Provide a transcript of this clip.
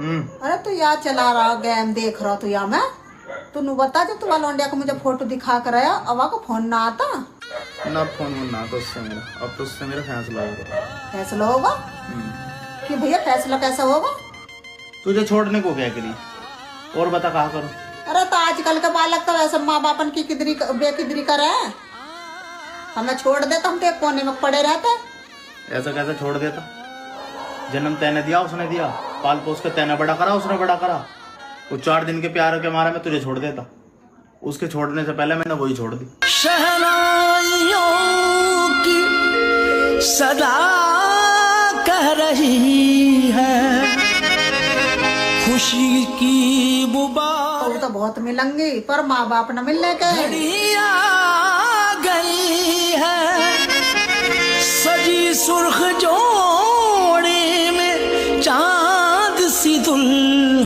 अरे तू यहाँ चला रहा गेम देख रहा तू यहाँ मैं तू बता जो तू लौंडिया को मुझे फोटो दिखा कर आया अवा को फोन ना आता ना फोन ना तो उससे मेरा अब तो उससे मेरा फैसला होगा। फैसला होगा कि भैया फैसला कैसा होगा? तुझे छोड़ने को क्या करी और बता कहा करूं? अरे तो आजकल के बालक तो वैसे माँ बापन की किदरी बेकिदरी करे हैं। हमें छोड़ दे तो हम तो एक कोने में पड़े रहते। ऐसा कैसे छोड़ देता? जन्म तैने दिया उसने दिया, पाल पोस के तैने बड़ा करा उसने बड़ा करा। वो 4 दिन के प्यार के मारे में तुझे छोड़ देता, उसके छोड़ने से पहले मैंने वही छोड़ दी। शहनाइयों की सदा कह रही है खुशी की वो तो बहुत मिलेंगी पर माँ बाप न मिलने के घड़ियां गई है सजी सुर्ख जोड़े में चांद सी दुल्हन।